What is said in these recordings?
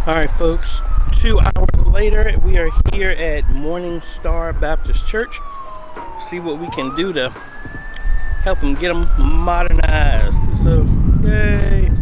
All right, folks, 2 hours later, we are here at Morning Star Baptist Church. See what we can do to help them get them modernized. So, yay.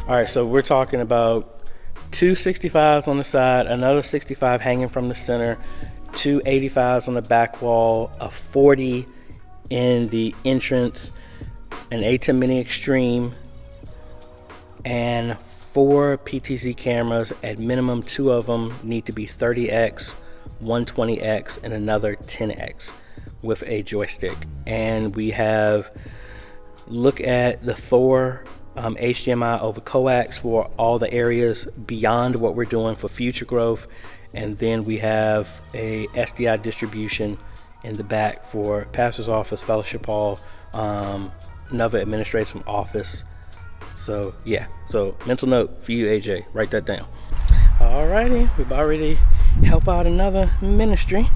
All right, so we're talking about two 65s on the side, another 65 hanging from the center, two 85s on the back wall, a 40 in the entrance, an AJayTheCEO Mini Extreme, and 4 PTZ cameras. At minimum, 2 of them need to be 30x, 120x, and another 10x with a joystick. And we have look at the Thor HDMI over coax for all the areas beyond what we're doing for future growth, and then we have a SDI distribution in the back for pastor's office, fellowship hall, another administrative office. So yeah, so mental note for you, AJ, write that down. Alrighty, we've already helped out another ministry,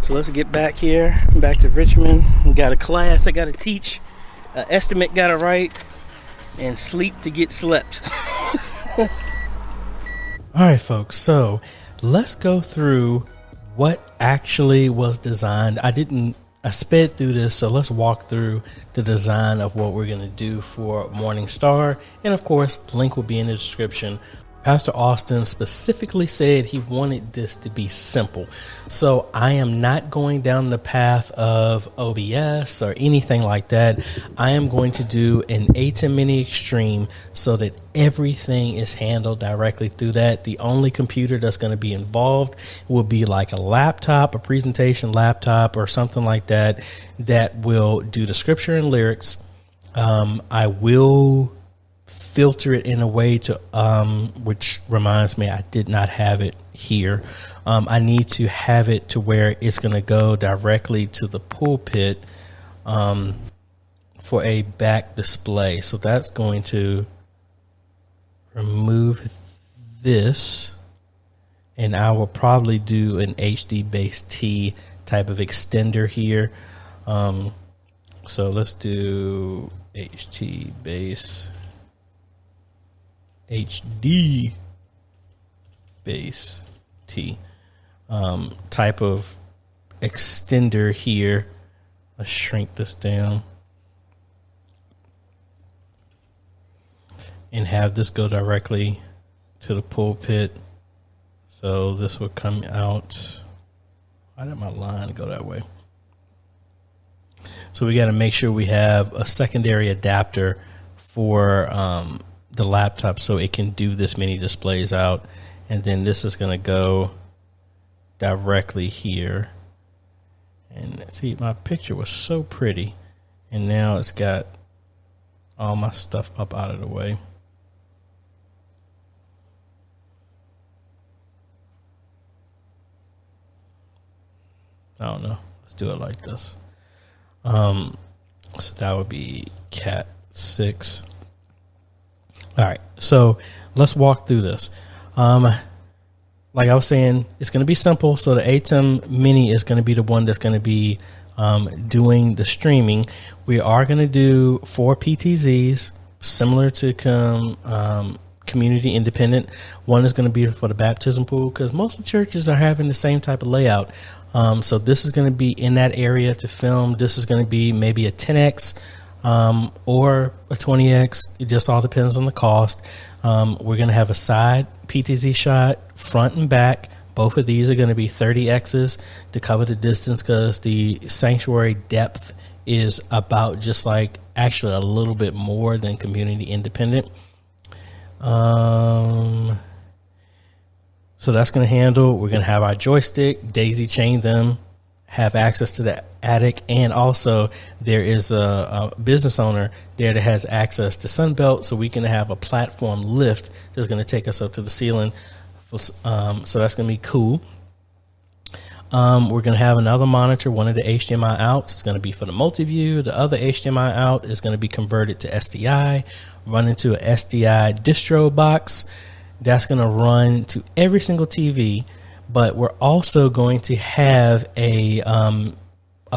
so let's get back here, back to Richmond. We got a class I gotta teach, estimate gotta write, and sleep to get slept. All right, folks, so let's go through what actually was designed. I sped through this, so let's walk through the design of what we're going to do for Morning Star. And of course, the link will be in the description. Pastor Austin specifically said he wanted this to be simple. So I am not going down the path of OBS or anything like that. I am going to do an AJayTheCEO Mini Extreme so that everything is handled directly through that. The only computer that's going to be involved will be like a laptop, a presentation laptop or something like that, that will do the scripture and lyrics. I will filter it in a way to which reminds me, I did not have it here. I need to have it to where it's going to go directly to the pulpit for a back display. So that's going to remove this, and I will probably do an HD base T type of extender here. So let's do HD base HD base T type of extender here. Let's shrink this down and have this go directly to the pulpit. So this will come out. Why did my line go that way? So we got to make sure we have a secondary adapter for the laptop so it can do this many displays out, and then this is going to go directly here. And see, my picture was so pretty, and now it's got all my stuff up out of the way. I don't know, let's do it like this. So that would be Cat 6. All right, so let's walk through this. Like I was saying, it's going to be simple. So the AJayTheCEO Mini is going to be the one that's going to be doing the streaming. We are going to do 4 PTZs, similar to community independent. One is going to be for the baptism pool, because most of the churches are having the same type of layout. So this is going to be in that area to film. This is going to be maybe a 10X. Or a 20X. It just all depends on the cost. We're going to have a side PTZ shot, front and back. Both of these are going to be 30Xs to cover the distance, because the sanctuary depth is about just like actually a little bit more than community independent. So that's going to handle. We're going to have our joystick, daisy chain them, have access to the attic, and also there is a business owner there that has access to Sunbelt, so we can have a platform lift that's going to take us up to the ceiling. So that's going to be cool. We're going to have another monitor, one of the HDMI outs. It's going to be for the multi-view. The other HDMI out is going to be converted to SDI, run into a SDI distro box. That's going to run to every single TV, but we're also going to have a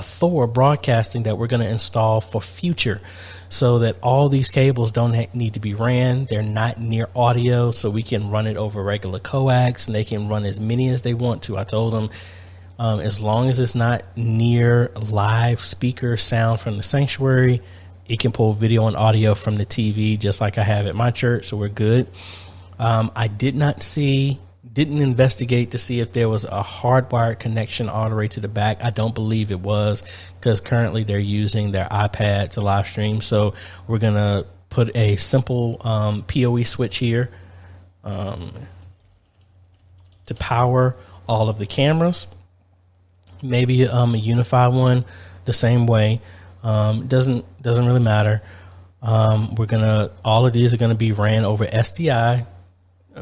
Thor broadcasting that we're going to install for future, so that all these cables don't need to be ran. They're not near audio, so we can run it over regular coax, and they can run as many as they want to. I told them, as long as it's not near live speaker sound from the sanctuary, it can pull video and audio from the TV, just like I have at my church, so we're good. I didn't investigate to see if there was a hardwired connection all the way to the back. I don't believe it was, because currently they're using their iPad to live stream. So we're going to put a simple PoE switch here to power all of the cameras. Maybe a unified one the same way. Doesn't really matter. All of these are going to be ran over SDI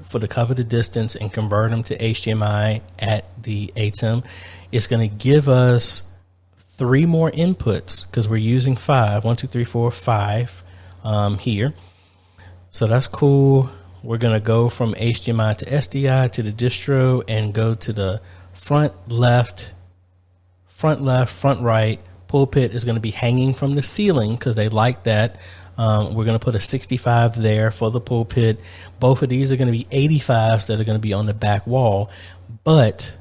for to cover the distance and convert them to HDMI at the ATEM. It's going to give us 3 more inputs, because we're using 5. 1, 2, 3, 4, 5 here. So that's cool. We're going to go from HDMI to SDI to the distro and go to the front left, front right. Pulpit is going to be hanging from the ceiling because they like that. We're going to put a 65 there for the pulpit. Both of these are going to be 85s that are going to be on the back wall. But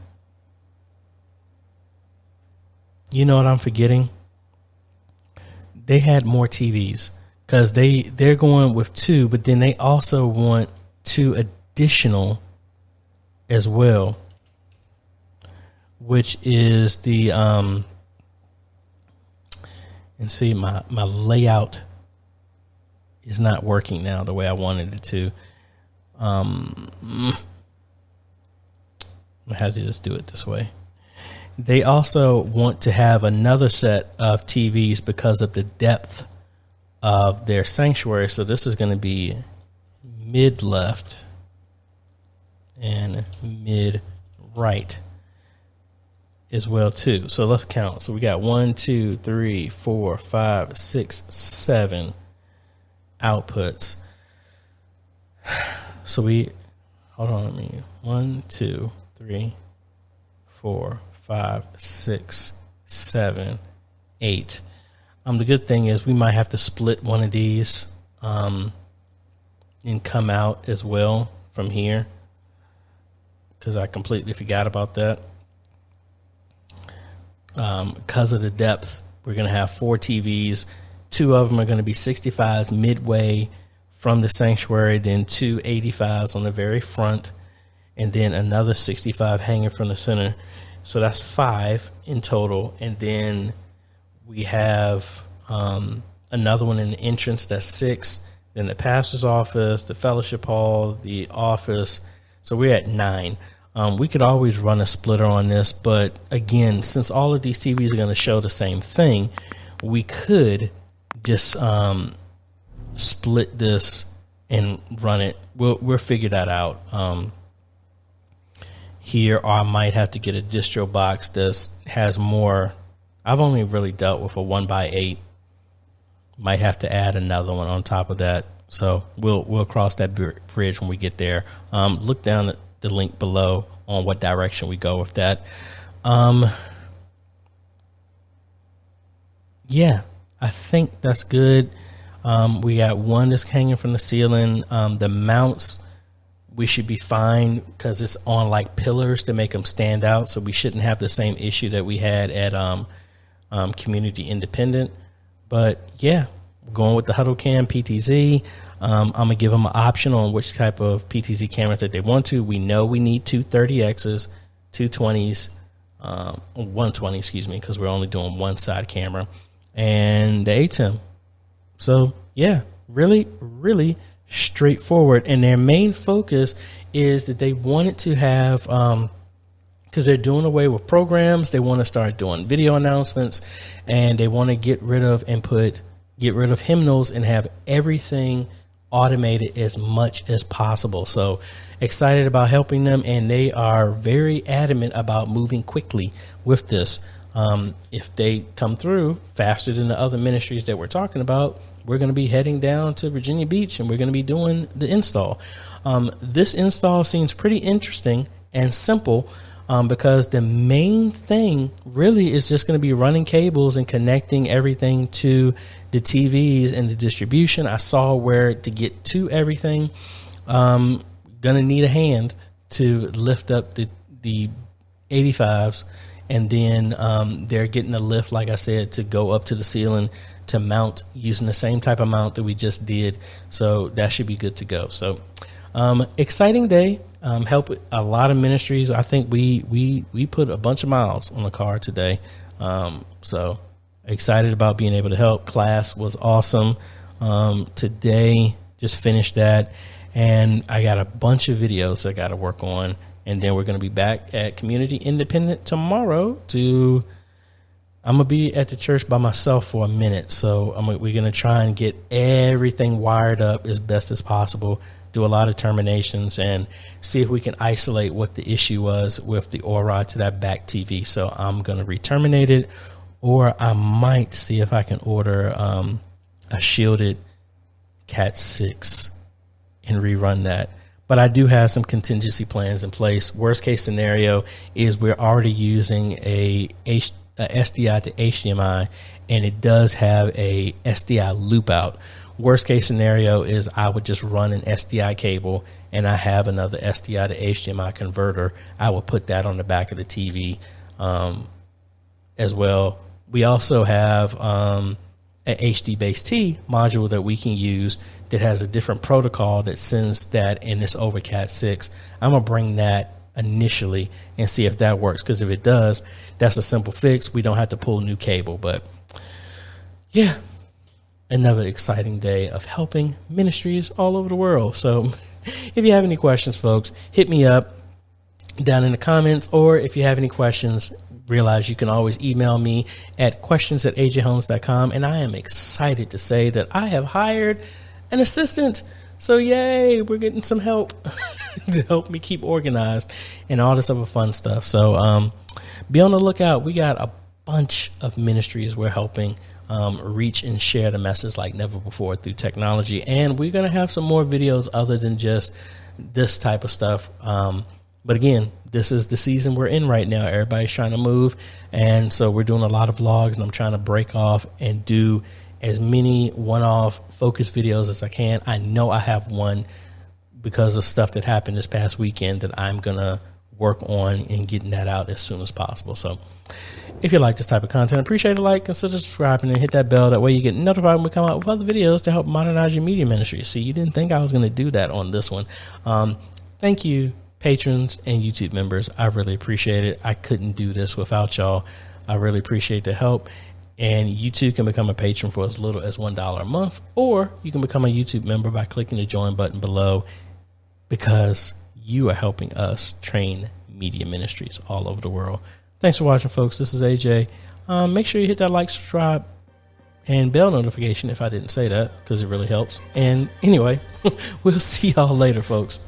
you know what I'm forgetting? They had more TVs, because they're going with 2, but then they also want 2 additional as well, which is the and see, my layout is not working now the way I wanted it to. I had to just do it this way. They also want to have another set of TVs because of the depth of their sanctuary. So this is going to be mid left and mid right as well too. So let's count. So we got 1, 2, 3, 4, 5, 6, 7 outputs. So hold on, 1, 2, 3, 4, 5, 6, 7, 8. The good thing is we might have to split one of these and come out as well from here, because I completely forgot about that. Because of the depth, we're going to have 4 TVs. 2 of them are going to be 65s midway from the sanctuary, then 2 85s on the very front, and then another 65 hanging from the center. So that's 5 in total. And then we have another one in the entrance, that's 6. Then the pastor's office, the fellowship hall, the office. So we're at 9. We could always run a splitter on this, but again, since all of these TVs are going to show the same thing, we could just split this and run it. We'll figure that out here, or I might have to get a distro box that has more. I've only really dealt with a 1x8. Might have to add another one on top of that. So we'll cross that bridge when we get there. Look down at the link below on what direction we go with that. Yeah, I think that's good. We got one that's hanging from the ceiling. The mounts, we should be fine because it's on like pillars to make them stand out. So we shouldn't have the same issue that we had at Community Independent. But yeah, going with the Huddle Cam PTZ. I'm going to give them an option on which type of PTZ camera that they want to. We know we need two 30Xs, two 20s, 120, excuse me, because we're only doing one side camera, and the ATEM. So yeah, really, really straightforward. And their main focus is that they wanted to have, because they're doing away with programs, they want to start doing video announcements, and they want to get rid of hymnals and have everything automate it as much as possible. So excited about helping them, and they are very adamant about moving quickly with this. If they come through faster than the other ministries that we're talking about, we're going to be heading down to Virginia Beach and we're going to be doing the install. This install seems pretty interesting and simple, because the main thing really is just going to be running cables and connecting everything to the TVs and the distribution. I saw where to get to everything. Going to need a hand to lift up the 85s. And then they're getting a lift, like I said, to go up to the ceiling to mount using the same type of mount that we just did. So that should be good to go. So exciting day. Help a lot of ministries. I think we put a bunch of miles on the car today. So excited about being able to help. Class was awesome. Today, just finished that. And I got a bunch of videos I got to work on. And then we're going to be back at Community Independent tomorrow I'm going to be at the church by myself for a minute. So we're going to try and get everything wired up as best as possible, do a lot of terminations, and see if we can isolate what the issue was with the ORA to that back TV. So I'm going to re-terminate it, or I might see if I can order a shielded Cat 6 and rerun that. But I do have some contingency plans in place. Worst case scenario is we're already using a SDI to HDMI, and it does have a SDI loop out. Worst case scenario is I would just run an SDI cable, and I have another SDI to HDMI converter. I will put that on the back of the TV as well. We also have an HD-based-T module that we can use that has a different protocol that sends that in this over Cat 6. I'm going to bring that initially and see if that works, because if it does, that's a simple fix. We don't have to pull new cable. But yeah, another exciting day of helping ministries all over the world. So if you have any questions, folks, hit me up down in the comments, or if you have any questions, realize you can always email me at questions@ajhomes.com. And I am excited to say that I have hired an assistant. So yay, we're getting some help to help me keep organized and all this other fun stuff. So be on the lookout. We got a bunch of ministries we're helping reach and share the message like never before through technology. And we're going to have some more videos other than just this type of stuff. But again, this is the season we're in right now. Everybody's trying to move. And so we're doing a lot of vlogs, and I'm trying to break off and do as many one-off focus videos as I can. I know I have one because of stuff that happened this past weekend that I'm going to work on and getting that out as soon as possible. So if you like this type of content, appreciate a like, consider subscribing, and hit that bell. That way you get notified when we come out with other videos to help modernize your media ministry. See, you didn't think I was going to do that on this one. Thank you, patrons and YouTube members. I really appreciate it. I couldn't do this without y'all. I really appreciate the help. And you too can become a patron for as little as $1 a month, or you can become a YouTube member by clicking the join button below, because you are helping us train media ministries all over the world. Thanks for watching, folks. This is AJ. Make sure you hit that like, subscribe, and bell notification if I didn't say that, because it really helps. And anyway, we'll see y'all later, folks.